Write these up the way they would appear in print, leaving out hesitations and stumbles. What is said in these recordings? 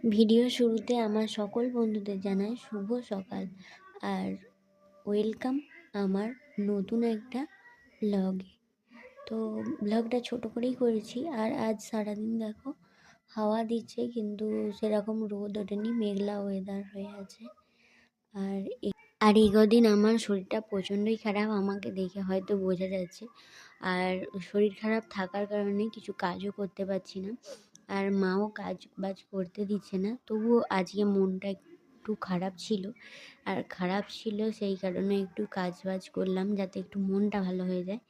Video শুরুতে আমার সকল বন্ধুদের জানাই শুভ সকাল আর ওয়েলকাম আমার নতুন একটা ব্লগে। তো ব্লগটা ছোট করেই করেছি। আর আজ সারাদিন দেখো হাওয়া দিচ্ছে, কিন্তু সেরকম রোদ ওঠেনি, মেঘলা ওয়েদার হয়ে আছে। আর এই কদিন আমার শরীরটা প্রচণ্ডই খারাপ, আমাকে দেখে হয়তো বোঝা যাচ্ছে। আর শরীর খারাপ থাকার কারণে কিছু কাজও করতে পারছি না, আর মাও কাজ বাজ করতে দিচ্ছে না। তবুও আজকে মনটা একটু খারাপ ছিল, আর খারাপ ছিল সেই কারণে একটু কাজ বাজ করলাম যাতে একটু মনটা ভালো হয়ে যায়।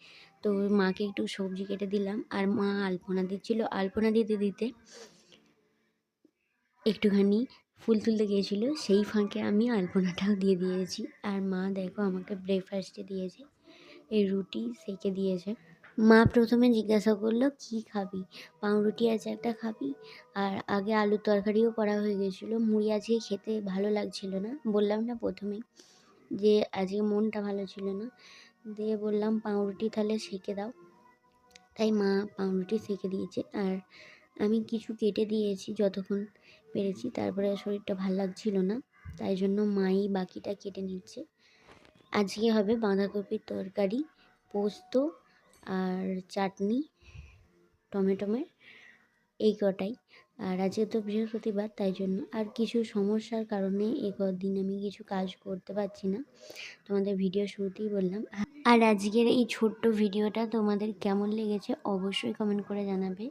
তো মাকে একটু সবজি কেটে দিলাম, আর মা আলপনা দিচ্ছিলো। আলপনা দিতে দিতে একটুখানি ফুল তুলতে গিয়েছিলো, সেই ফাঁকে আমি আলপনাটাও দিয়ে দিয়েছি। আর মা দেখো আমাকে ব্রেকফাস্টে দিয়েছে, এই রুটি সেঁকে দিয়েছে। মা প্রথমে জিজ্ঞাসা করলো কি খাবি, পাউরুটি আছে একটা খাবি। আর আগে আলুর তরকারিও করা হয়ে গেছিলো, মুড়ি আজকে খেতে ভালো লাগছিল না, বললাম না প্রথমেই যে আজকে মনটা ভালো ছিল না। দিয়ে বললাম পাউরুটি তাহলে সেঁকে দাও, তাই মা পাউরুটি সেঁকে দিয়েছে। আর আমি কিছু কেটে দিয়েছি যতক্ষণ পেরেছি, তারপরে শরীরটা ভালো লাগছিল না, তাই জন্য মাই বাকিটা কেটে নিচ্ছে। আজকে হবে বাঁধাকপির তরকারি, পোস্ত আর চাটনি, টমেটোমের, এই কটাই। আর আজকে তো বৃহস্পতিবার, তাই জন্য আর কিছু সমস্যার কারণে এই কদিন আমি কিছু কাজ করতে পারছি না, তোমাদের ভিডিও শুরুতেই বললাম। আর আজকের এই ছোট্ট ভিডিওটা তোমাদের কেমন লেগেছে অবশ্যই কমেন্ট করে জানাবে।